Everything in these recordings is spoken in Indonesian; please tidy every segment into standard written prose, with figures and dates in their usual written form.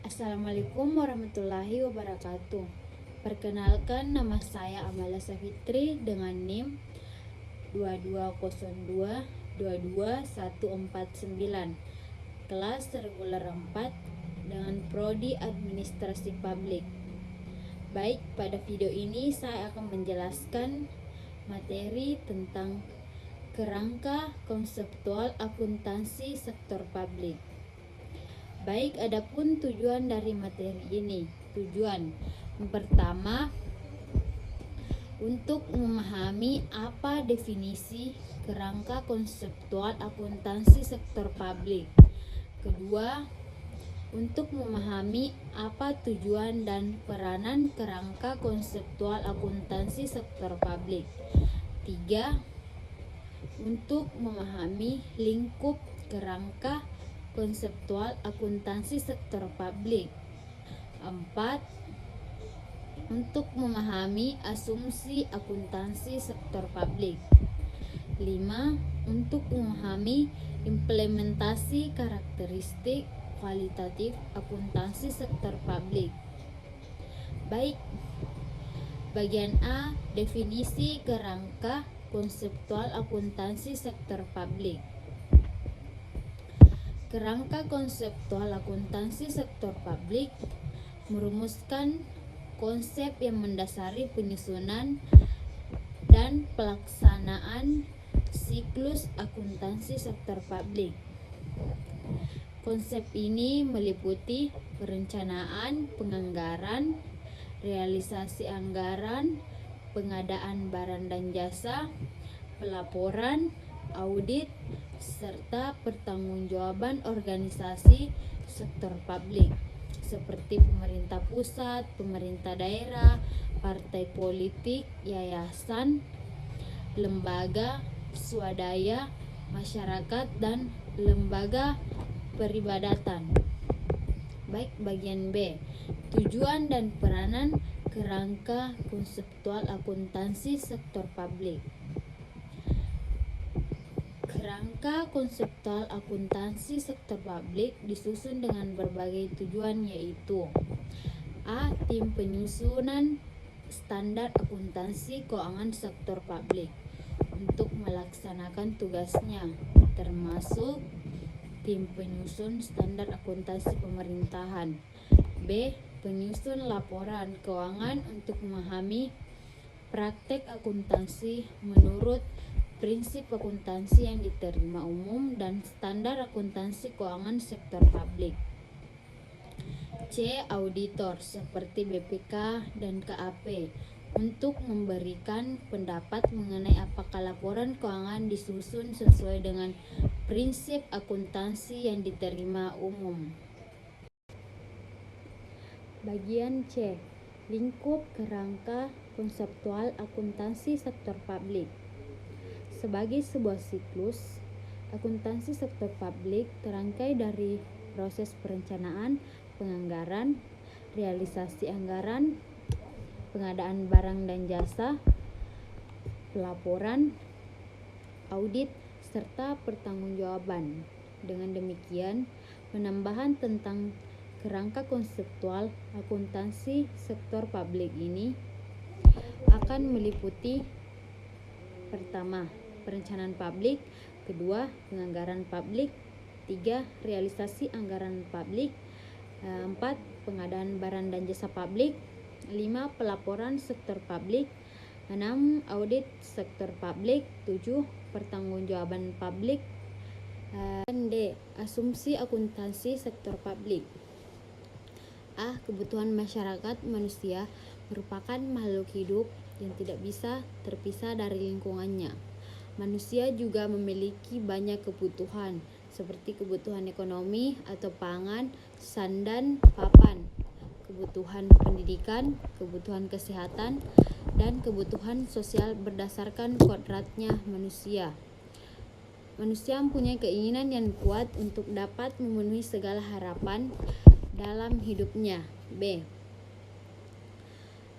Assalamualaikum warahmatullahi wabarakatuh. Perkenalkan, nama saya Amala Safitri dengan NIM 220222149, kelas reguler 4 dengan prodi Administrasi Publik. Baik, pada video ini saya akan menjelaskan materi tentang kerangka konseptual akuntansi sektor publik. Baik, adapun tujuan dari materi ini. Tujuan yang pertama, untuk memahami apa definisi kerangka konseptual akuntansi sektor publik. Kedua, untuk memahami apa tujuan dan peranan kerangka konseptual akuntansi sektor publik. Tiga, untuk memahami lingkup kerangka konseptual akuntansi sektor publik. 4. Untuk memahami asumsi akuntansi sektor publik. 5. Untuk memahami implementasi karakteristik kualitatif akuntansi sektor publik. Baik, bagian A, definisi kerangka konseptual akuntansi sektor publik. Kerangka konseptual akuntansi sektor publik merumuskan konsep yang mendasari penyusunan dan pelaksanaan siklus akuntansi sektor publik. Konsep ini meliputi perencanaan, penganggaran, realisasi anggaran, pengadaan barang dan jasa, pelaporan, audit, serta pertanggungjawaban organisasi sektor publik seperti pemerintah pusat, pemerintah daerah, partai politik, yayasan, lembaga, swadaya, masyarakat, dan lembaga peribadatan. Baik, bagian B, tujuan dan peranan kerangka konseptual akuntansi sektor publik. Kerangka konseptual akuntansi sektor publik disusun dengan berbagai tujuan, yaitu A. Tim penyusunan standar akuntansi keuangan sektor publik untuk melaksanakan tugasnya, termasuk tim penyusun standar akuntansi pemerintahan. B. Penyusun laporan keuangan untuk memahami praktek akuntansi menurut prinsip akuntansi yang diterima umum dan standar akuntansi keuangan sektor publik. C. Auditor seperti BPK dan KAP untuk memberikan pendapat mengenai apakah laporan keuangan disusun sesuai dengan prinsip akuntansi yang diterima umum. Bagian C, lingkup kerangka konseptual akuntansi sektor publik. Sebagai sebuah siklus, akuntansi sektor publik terangkai dari proses perencanaan, penganggaran, realisasi anggaran, pengadaan barang dan jasa, pelaporan, audit, serta pertanggungjawaban. Dengan demikian, penambahan tentang kerangka konseptual akuntansi sektor publik ini akan meliputi: pertama, perencanaan publik; kedua, penganggaran publik; tiga, realisasi anggaran publik; empat, pengadaan barang dan jasa publik; lima, pelaporan sektor publik; enam, audit sektor publik; tujuh, pertanggungjawaban publik. D. Asumsi akuntansi sektor publik. A. Kebutuhan masyarakat manusia merupakan makhluk hidup yang tidak bisa terpisah dari lingkungannya. Manusia juga memiliki banyak kebutuhan, seperti kebutuhan ekonomi atau pangan, sandan, papan, kebutuhan pendidikan, kebutuhan kesehatan, dan kebutuhan sosial berdasarkan kodratnya manusia. Manusia mempunyai keinginan yang kuat untuk dapat memenuhi segala harapan dalam hidupnya. B.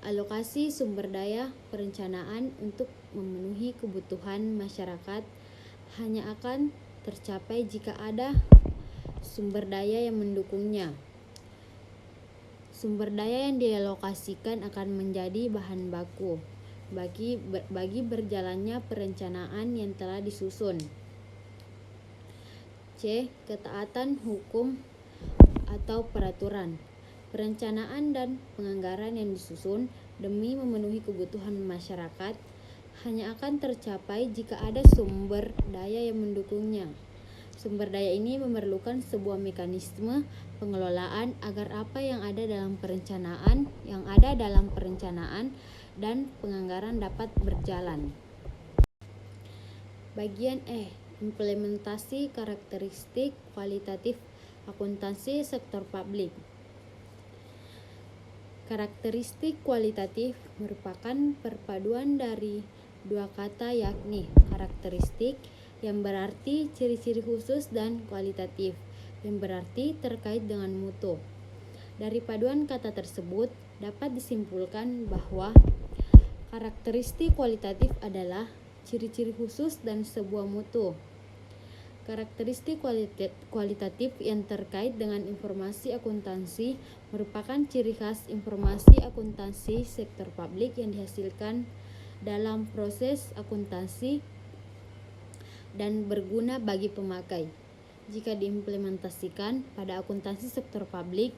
Alokasi sumber daya perencanaan untuk memenuhi kebutuhan masyarakat hanya akan tercapai jika ada sumber daya yang mendukungnya. Sumber daya yang dialokasikan akan menjadi bahan baku bagi berjalannya perencanaan yang telah disusun. C. Ketaatan hukum atau peraturan. Perencanaan dan penganggaran yang disusun demi memenuhi kebutuhan masyarakat hanya akan tercapai jika ada sumber daya yang mendukungnya. Sumber daya ini memerlukan sebuah mekanisme pengelolaan agar apa yang ada dalam perencanaan dan penganggaran dapat berjalan. Bagian E. Implementasi karakteristik kualitatif akuntansi sektor publik. Karakteristik kualitatif merupakan perpaduan dari dua kata, yakni karakteristik yang berarti ciri-ciri khusus dan kualitatif yang berarti terkait dengan mutu. Dari paduan kata tersebut dapat disimpulkan bahwa karakteristik kualitatif adalah ciri-ciri khusus dan sebuah mutu. Karakteristik kualitatif yang terkait dengan informasi akuntansi merupakan ciri khas informasi akuntansi sektor publik yang dihasilkan dalam proses akuntansi dan berguna bagi pemakai. Jika diimplementasikan pada akuntansi sektor publik,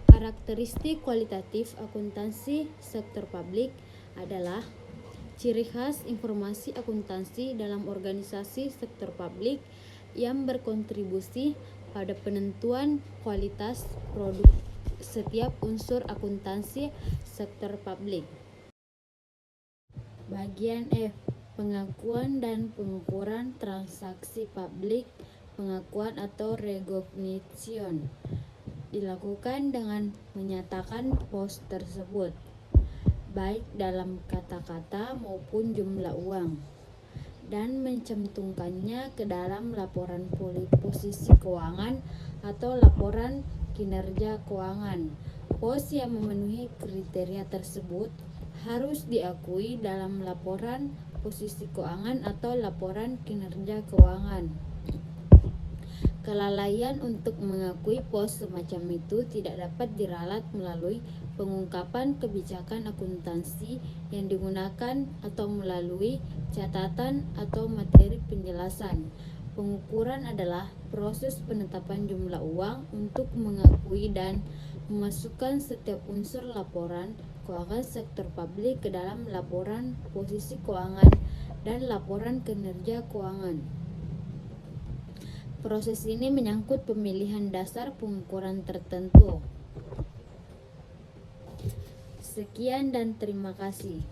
karakteristik kualitatif akuntansi sektor publik adalah ciri khas informasi akuntansi dalam organisasi sektor publik yang berkontribusi pada penentuan kualitas produk setiap unsur akuntansi sektor publik. Bagian F. Pengakuan dan pengukuran transaksi publik. Pengakuan atau recognition dilakukan dengan menyatakan pos tersebut, baik dalam kata-kata maupun jumlah uang, dan mencantumkannya ke dalam laporan posisi keuangan atau laporan kinerja keuangan. Pos yang memenuhi kriteria tersebut harus diakui dalam laporan posisi keuangan atau laporan kinerja keuangan. Kelalaian untuk mengakui pos semacam itu tidak dapat diralat melalui pengungkapan kebijakan akuntansi yang digunakan atau melalui catatan atau materi penjelasan. Pengukuran adalah proses penetapan jumlah uang untuk mengakui dan memasukkan setiap unsur laporan keuangan sektor publik ke dalam laporan posisi keuangan dan laporan kinerja keuangan. Proses ini menyangkut pemilihan dasar pengukuran tertentu. Sekian dan terima kasih.